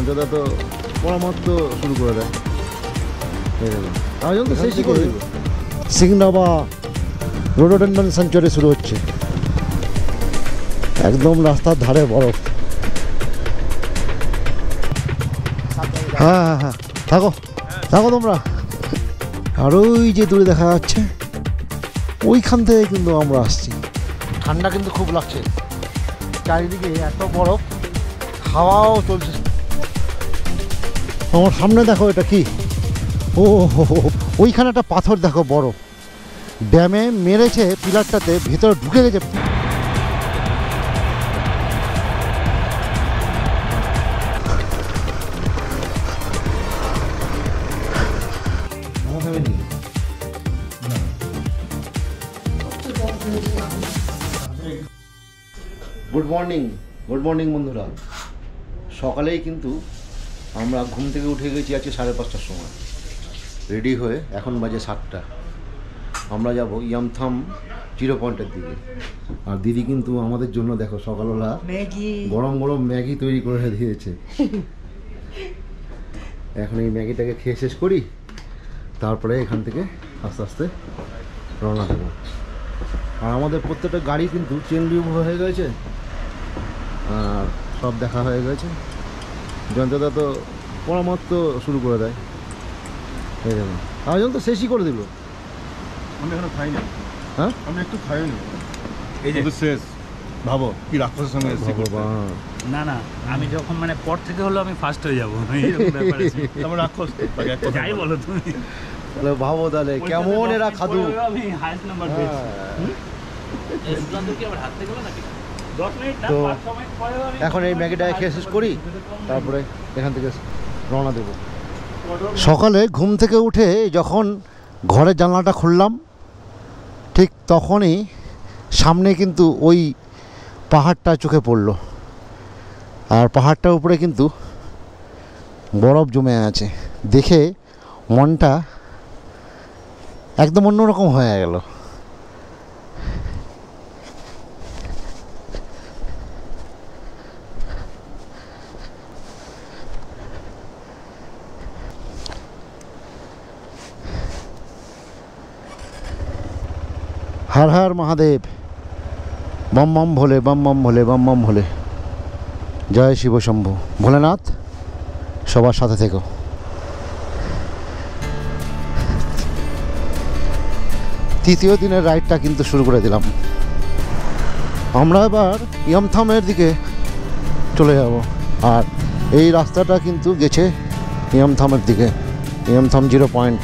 জয়ন্তদা তো পরামর্শ শুরু করে দেয়। আয়োজন তো শেষই করে দিল। সিংড়া বা রোডোডেন্ড্রন সেঞ্চুরি শুরু হচ্ছে, একদম রাস্তার ধারে বরফ। হ্যাঁ হ্যাঁ হ্যাঁ, থাকো থাকো তোমরা। আর ওই যে দূরে দেখা যাচ্ছে, ওইখান থেকে কিন্তু আমরা আসছি। ঠান্ডা কিন্তু খুব লাগছে, চারিদিকে এত বরফ, হাওয়াও চলছে। আমার সামনে দেখো, এটা কি? ও ওইখানে একটা পাথর দেখো, বরফ ড্যামে মেরেছে পিলারটাতে, ভিতরে ঢুকে গেছে। গুড মর্নিং, গুড মর্নিং বন্ধুরা। সকালেই কিন্তু আমরা ঘুম থেকে উঠে গেছি আজকে 5:30টার সময়, রেডি হয়ে এখন বাজে 7টা। আমরা যাব ইয়ামথাম জিরো পয়েন্টের দিকে। আর দিদি কিন্তু আমাদের জন্য দেখো সকালবেলা গরম গরম ম্যাগি তৈরি করে দিয়েছে। এখন এই ম্যাগিটাকে খেয়ে শেষ করি, তারপরে এখান থেকে আস্তে আস্তে রওনা দেবো। আর আমাদের প্রত্যেকটা গাড়ি কিন্তু চেন রিভিউ হয়ে গেছে, আর সব দেখা হয়ে গেছে। জয়ন্তদা তো পরামর্শ শুরু করে দেয়। এই দেখুন, আয়োজন তো শেষই করে দিল। আমি এখনো খাইনি। হ্যাঁ, আমি একটু খাইনি। এই যে শেষ, ভাবো কি রাক্ষসের সঙ্গে এসেছি। না না, আমি যখন মানে পর থেকে হলো আমি ফার্স্ট হয়ে যাবো, আমার রাক্ষস যাই বলো তুমি। তাহলে ভাবো তাহলে কেমন এরা খাদু। আমি হাইস্ট নাম্বার পেয়েছি। তো এখন এই ম্যাগিটাকে খেয়ে শেষ করি, তারপরে এখান থেকে রওনা দেব। সকালে ঘুম থেকে উঠে যখন ঘরের জানলাটা খুললাম, ঠিক তখনই সামনে কিন্তু ওই পাহাড়টা চোখে পড়লো। আর পাহাড়টার উপরে কিন্তু বরফ জমে আছে, দেখে মনটা একদম অন্যরকম হয়ে গেল। हर हर महादेव, बम बम भोले, बम बम भोले, बम बम भोले। जय शिव शंभु। भोलेनाथ সবার সাথে থেকো। তৃতীয় দিনের রাইডটা কিন্তু শুরু করে দিলাম। আমরা এবার ইয়ামথামের দিকে চলে যাব। আর এই রাস্তাটা কিন্তু গেছে ইয়ামথামের দিকে, ইয়ামথাম জিরো পয়েন্ট।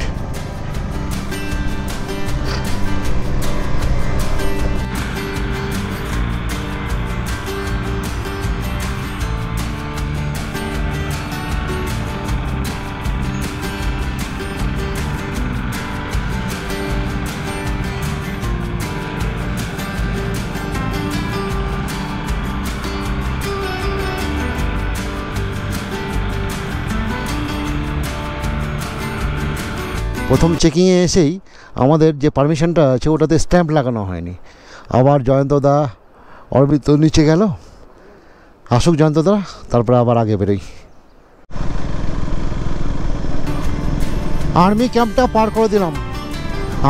প্রথম চেকিংয়ে এসেই আমাদের যে পারমিশনটা আছে ওটাতে স্ট্যাম্প লাগানো হয়নি। আবার জয়ন্তদা অরবিন্দ নিচে গেল, আসুক জয়ন্তদা, তারপরে আবার আগে বেরোই। আর্মি ক্যাম্পটা পার করে দিলাম।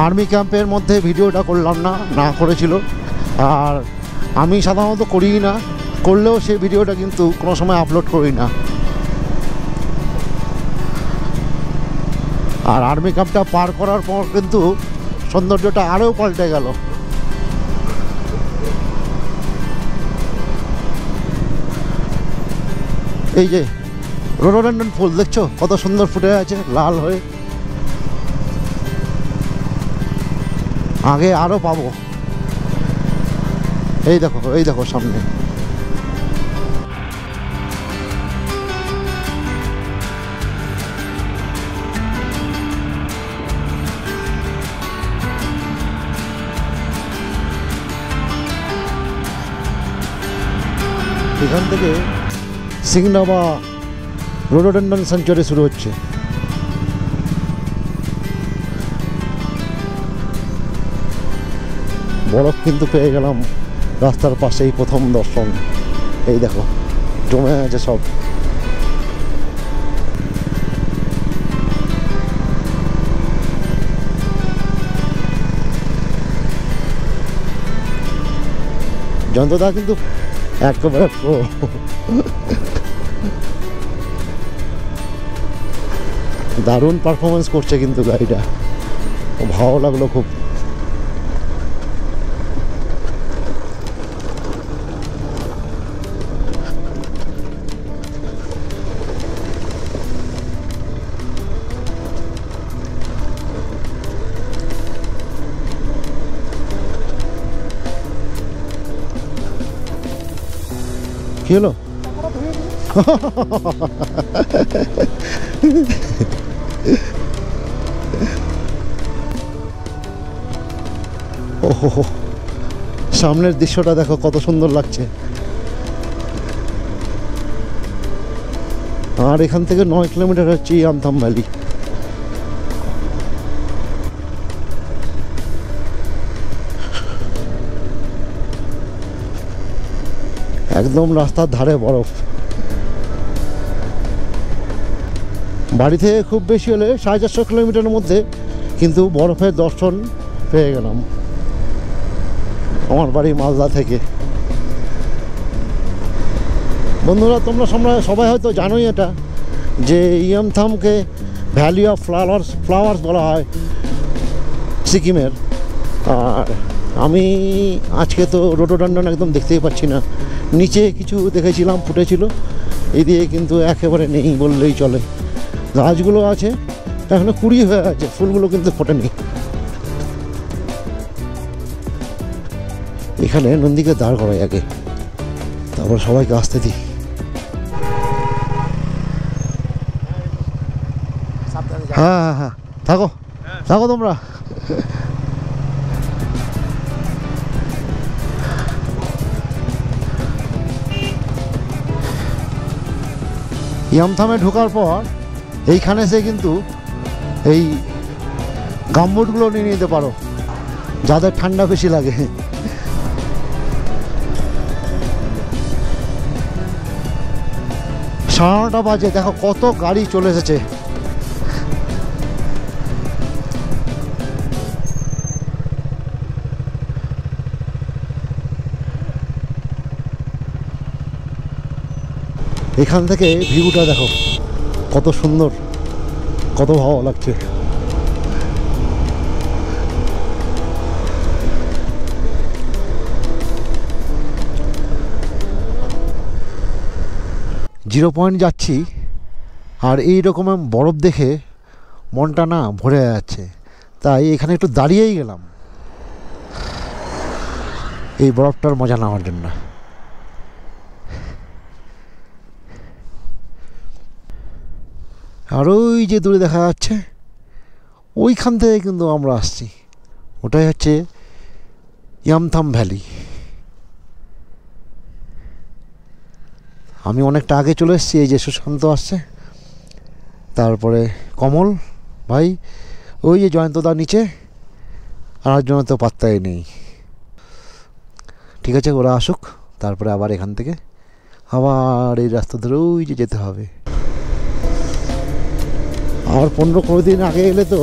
আর্মি ক্যাম্পের মধ্যে ভিডিওটা করলাম না, না করেছিল। আর আমি সাধারণত করি না, করলেও সেই ভিডিওটা কিন্তু কোনো সময় আপলোড করি না। আর আর্মি ক্যাম্পটা পার করার পর কিন্তু সৌন্দর্যটা আরও পাল্টে গেল। এই যে রোডোডেন্ড্রন ফুল দেখছো কত সুন্দর ফুটে আছে লাল হয়ে। আগে আরও পাবো। এই দেখো, এই দেখো সামনে। এখান থেকে সিংড়া বা রোডোডেন্ড্রন সেঞ্চুরি শুরু হচ্ছে। বরফ কিন্তু পেয়ে গেলাম রাস্তার পাশেই, প্রথম দর্শন। এই দেখো জমে আছে সব। জয়ন্তদা কিন্তু একেবারে প্রো। দারুণ পারফরমেন্স করছে কিন্তু গাড়িটা, ভালো লাগলো খুব। কি হলো? ওহো, সামনের দৃশ্যটা দেখো কত সুন্দর লাগছে। আর এখান থেকে 9 কিলোমিটার হচ্ছে ইয়ামথাম ভ্যালি। একদম রাস্তার ধারে বরফ। বাড়ি থেকে খুব বেশি হলে 450 কিলোমিটারের মধ্যে কিন্তু বরফের দর্শন পেয়ে গেলাম আমার বাড়ি মালদা থেকে। বন্ধুরা, তোমরা সবাই হয়তো জানোই এটা, যে ইয়ামথামকে ভ্যালি অফ ফ্লাওয়ার্স বলা হয় সিকিমের। আর আমি আজকে তো রোডোডান্ডন একদম দেখতেই পাচ্ছি না, নিচে কিছু দেখেছিলাম ফুটেছিল, এদিকে কিন্তু একেবারে নেই বললেই চলে। গাছগুলো আছে এখনো কুড়ি হয়ে আছে, ফুলগুলো কিন্তু ফোটেনি। এখানে নন্দীকে দাঁড় করাই আগে, তারপর সবাইকে আসতে দিই। হ্যাঁ হ্যাঁ হ্যাঁ, থাকো থাকো তোমরা। ইয়ামথামে ঢোকার পর এইখানে সে কিন্তু এই গামবুটগুলো নিয়ে নিতে পারো যাদের ঠান্ডা বেশি লাগে। সাড়ে 9টা বাজে, দেখো কত গাড়ি চলে এসেছে। এখান থেকে ভিউটা দেখো কত সুন্দর, কত ভালো লাগছে। জিরো পয়েন্ট যাচ্ছি আর এই রকমের বরফ দেখে মনটা না ভরে যাচ্ছে, তাই এখানে একটু দাঁড়িয়েই গেলাম এই বরফটার মজা নেওয়ার জন্য। আর ওই যে দূরে দেখা যাচ্ছে ওইখান থেকে কিন্তু আমরা আসছি, ওটাই হচ্ছে ইয়ামথাম ভ্যালি। আমি অনেকটা আগে চলে এসেছি, এই যে সুশান্ত আসছে, তারপরে কমল ভাই, ওই যে জয়ন্তদা নিচে, আর জন্য তো পাত্তাই নেই। ঠিক আছে, ওরা আসুক, তারপরে আবার এখান থেকে আবার এই রাস্তা ধরে ওই যে যেতে হবে। আর 15-20 দিন আগে এলে তো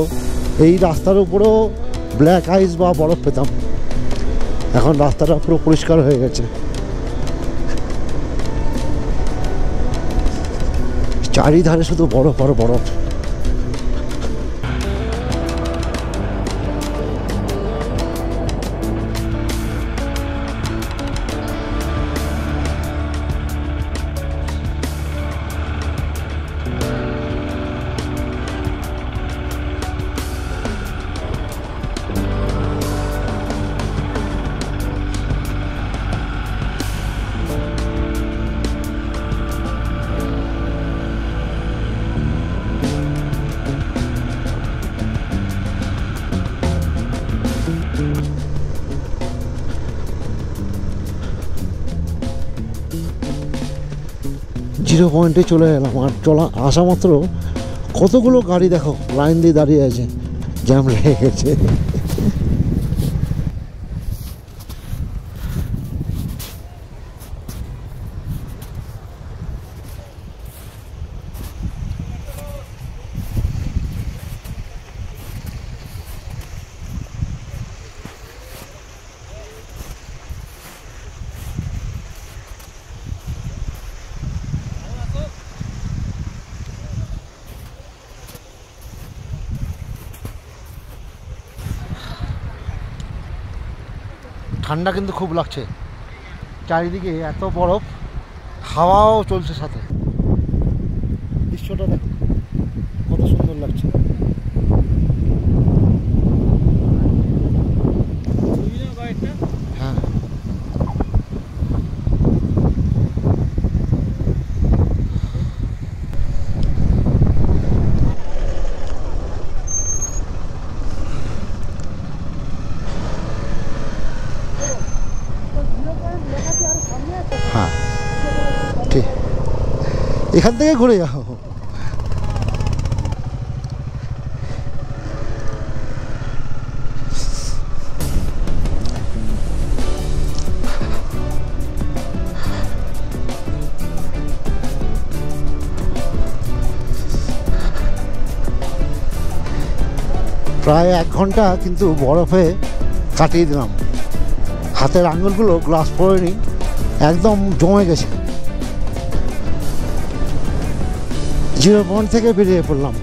এই রাস্তার উপরেও ব্ল্যাক আইস বা বরফ পেতাম, এখন রাস্তাটা পুরো পরিষ্কার হয়ে গেছে। চারিধারে শুধু বরফ আর বরফ। জিরো পয়েন্টে চলে এলাম, আর আসা মাত্র কতগুলো গাড়ি দেখো লাইন দিয়ে দাঁড়িয়ে আছে, জ্যাম লেগে গেছে। ঠান্ডা কিন্তু খুব লাগছে, চারিদিকে এত বরফ, হাওয়াও চলছে সাথে। দৃশ্যটা দেখো কত সুন্দর লাগছে। হ্যাঁ হ্যাঁ ঠিক, এখান থেকে ঘুরে যাও। প্রায় 1 ঘন্টা কিন্তু বরফে কাটিয়ে দিলাম। হাতের আঙুলগুলো গ্লাস পরেনি, একদম জমে গেছে। 0 পয়েন্ট থেকে বেরিয়ে পড়লাম।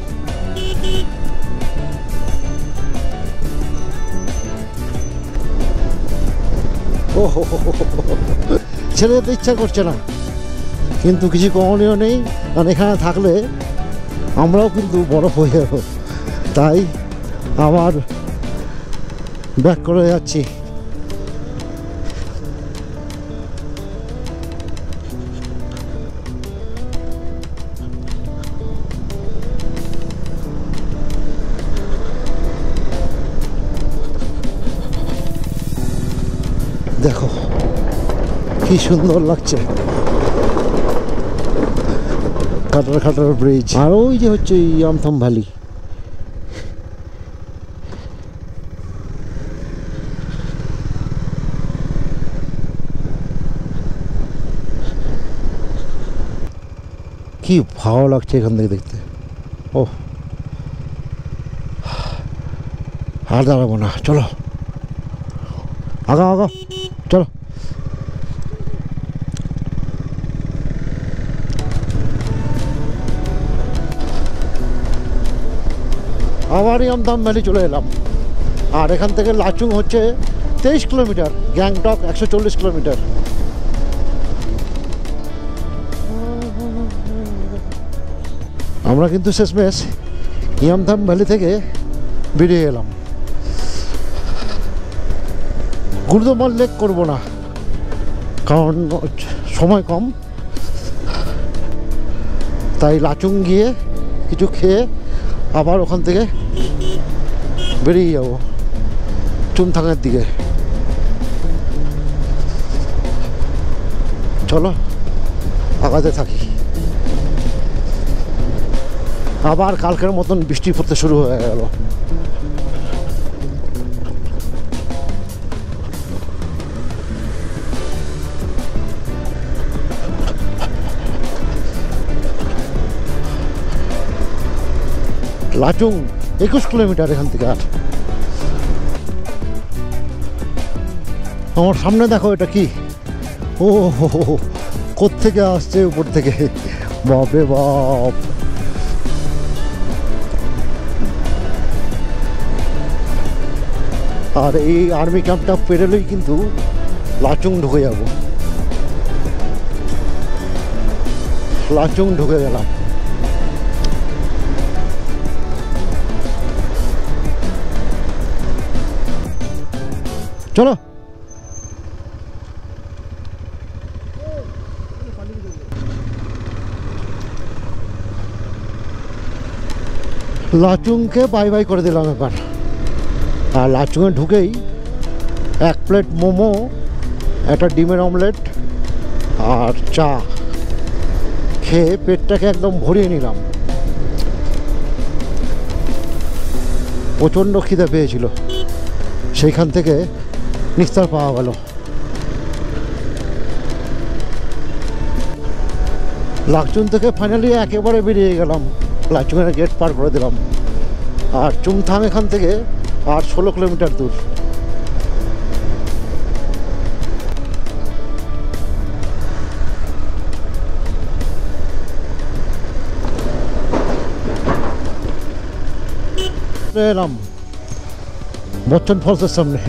ও ছেড়ে যেতে ইচ্ছা করছে না, কিন্তু কিছু করণীয় নেই, কারণ এখানে থাকলে আমরাও কিন্তু বরফ হয়ে যাব। তাই আবার ব্যাক করে যাচ্ছি। দেখো কি সুন্দর লাগছে, খাটার খাটার ব্রিজ। আর ওই যে হচ্ছে ইয়ামথাম ভ্যালি। কি ভালো লাগছে এখান থেকে দেখতে। ও আর দাঁড়াবো না, চলো আগাও আগাও, চলো। আবার ইয়ামথাম ভ্যালি চলে এলাম। আর এখান থেকে লাচুং হচ্ছে 23 কিলোমিটার, গ্যাংটক 140 কিলোমিটার। আমরা কিন্তু শেষমেশ ইয়ামথাম ভ্যালি থেকে বেরিয়ে এলাম। গুরুদমাল লেক করবো না, কারণ সময় কম। তাই লাচুং গিয়ে কিছু খেয়ে আবার ওখান থেকে বেরিয়ে যাব চুমথাংয়ের দিকে। চলো আগাতে থাকি। আবার কালকের মতন বৃষ্টি পড়তে শুরু হয়ে গেল। লাচুং 21 কিলোমিটার এখান থেকে। আর আমার সামনে দেখো এটা কি, ও কোত্থেকে আসছে উপর থেকে, বাপরে বাপ। আর এই আর্মি ক্যাম্পটা পেরোলেই কিন্তু লাচুং ঢুকে যাব। লাচুং ঢুকে গেলাম। চলো লাচুংকে বাই বাই করে দিলাম এবার। আর লাচুংয়ে ঢুকেই 1 প্লেট মোমো, একটা ডিমের অমলেট আর চা খেয়ে পেটটাকে একদম ভরিয়ে নিলাম। প্রচণ্ড খিদে পেয়েছিল, সেইখান থেকে নিস্তার পাওয়া গেল। লাচুং থেকে ফাইনালি একেবারে বেরিয়ে গেলাম। লাচুংয়ের গেট পার করে দিলাম। আর চুমথাং এখান থেকে আর 16 কিলোমিটার দূর। এলাম বচ্চন ফলসের সামনে।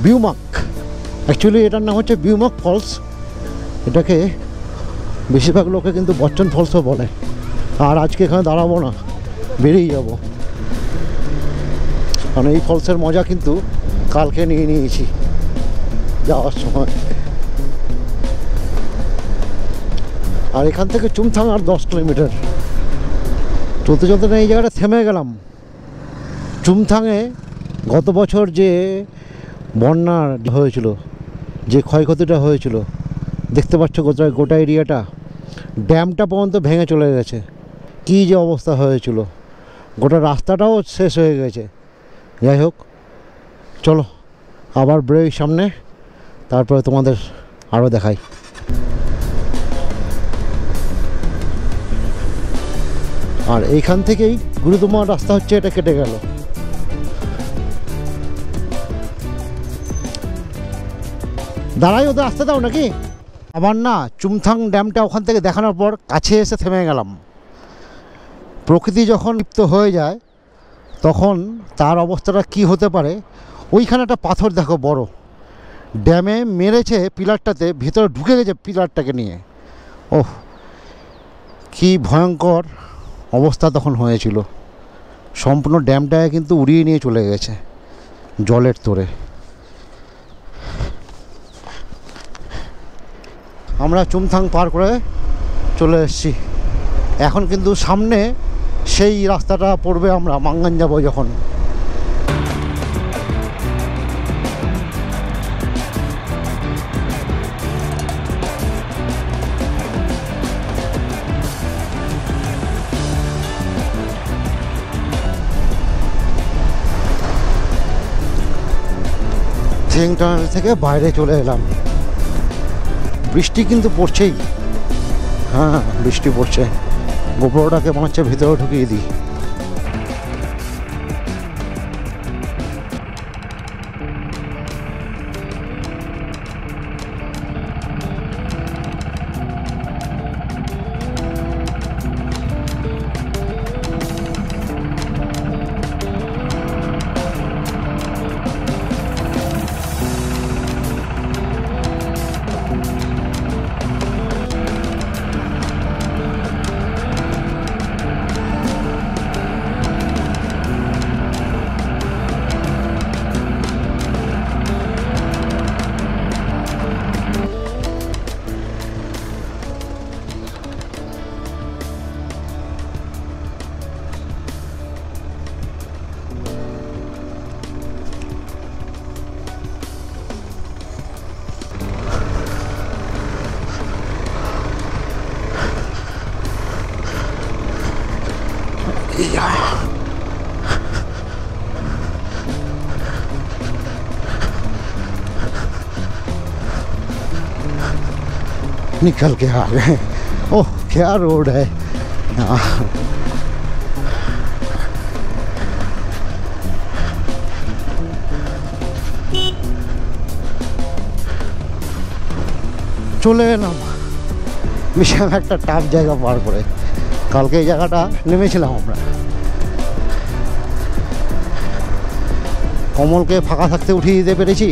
বিউমাক, অ্যাকচুয়ালি এটার নাম হচ্ছে বিউমাক ফলস। এটাকে বেশিরভাগ লোকে কিন্তু বচ্চন ফলসও বলে। আর আজকে এখানে দাঁড়াবো না, বেরিয়ে যাব, কারণ এই ফলসের মজা কিন্তু কালকে নিয়ে নিয়েছি যাওয়ার সময়। আর এখান থেকে চুমথাং আর 10 কিলোমিটার। চলতে চলতে না এই জায়গাটা থেমে গেলাম। চুমথাংয়ে গত বছর যে বন্যা হয়েছিল, যে ক্ষয়ক্ষতিটা হয়েছিল, দেখতে পাচ্ছ গোটা এরিয়াটা, ড্যামটা পর্যন্ত ভেঙে চলে গেছে। কী যে অবস্থা হয়েছিল, গোটা রাস্তাটাও শেষ হয়ে গেছে। যাই হোক, চলো আবার বেরোই সামনে, তারপরে তোমাদের আরও দেখাই। আর এইখান থেকেই গুরুত্বপূর্ণ রাস্তা হচ্ছে এটা কেটে গেল। দাঁড়াই, ওদের আসতে দাও নাকি। আবার না, চুমথাং ড্যামটা ওখান থেকে দেখানোর পর কাছে এসে থেমে গেলাম। প্রকৃতি যখন লিপ্ত হয়ে যায় তখন তার অবস্থাটা কি হতে পারে। ওইখানে একটা পাথর দেখো বড়, ড্যামে মেরেছে পিলারটাতে, ভিতরে ঢুকে গেছে পিলারটাকে নিয়ে। ওহ, কি ভয়ঙ্কর অবস্থা তখন হয়েছিল। সম্পূর্ণ ড্যামটাকে কিন্তু উড়িয়ে নিয়ে চলে গেছে জলের তোড়ে। আমরা চুমথাং পার করে চলে এসেছি। এখন কিন্তু সামনে সেই রাস্তাটা পড়বে, আমরা মাঙ্গান যাব যখন। চেং টানেল থেকে বাইরে চলে এলাম। বৃষ্টি কিন্তু পড়ছেই, হ্যাঁ বৃষ্টি পড়ছে। গোপ্রোটাকে মনে হচ্ছে ভিতরে ঢুকিয়ে দিই। निकल के आ गए। ओह क्या रोड है यहाँ। চলে এলাম বিশাল একটা টাফ জায়গা পার করে। কালকে এই জায়গাটা নেমেছিলাম আমরা। কমলকে ফাঁকা থাকতে উঠিয়ে দিতে পেরেছি,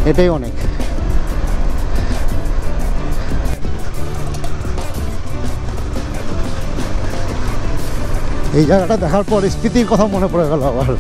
এটাই অনেক। এই জায়গাটা দেখার পর স্মৃতির কথা মনে পড়ে গেল আবার।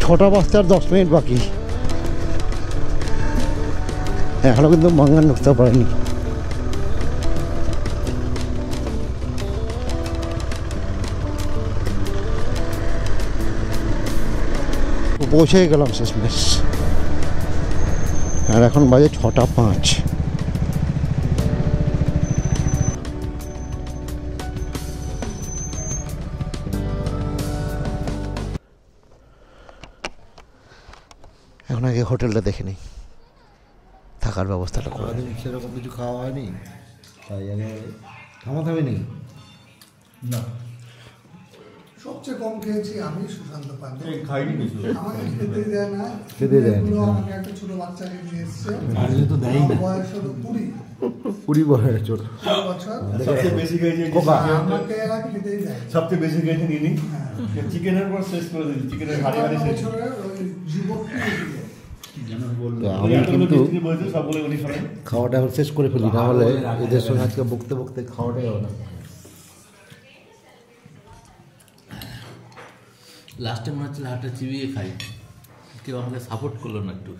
ছটা বাজতে আর 10 মিনিট বাকি। এখনো কিন্তু মাঙ্গান ঢুকতে পারেনি। পৌঁছে গেলাম শেষমেশ। আর এখন বাজে 6টা 5। এখন আগে হোটেলটা দেখে নিই, থাকার ব্যবস্থাটা করে দিই। সেরকম কিছু খাওয়া হয়নি, তাই আগে থামাথামি নেই। না সবচেয়ে কম খেয়েছি আমি সুশান্ত পান্ডে। খাইনি কিছু। আমাকে খেতে দেয় না, খেতে দেয় না। এগুলো আমাকে একটা ছোট বাচ্চাকে দিয়ে এসছে, তো দেয়ই না, বয়স হলো 20 বছরের ছোট। 20 বছর। সবচেয়ে বেশি খেয়েছি আমাকে এরা খেতেই দেয় না। সবচেয়ে বেশি খেয়েছি নিনি চিকেনের পর শেষ করে দিই, চিকেনের হাড়ি হাড়ি শেষ। বছরের ওই যুবকটি এদিকে। তো আমি কিন্তু বলছে সবগুলো উনি খাবেন। খাওয়াটা এখন শেষ করে ফেলি, না হলে এদের সঙ্গে আজকে বকতে বকতে খাওয়াটাই হবে না। লাস্টে মনে হচ্ছিল হাতটা চিবিয়ে খাই, কেউ আমাকে সাপোর্ট করলো না একটু।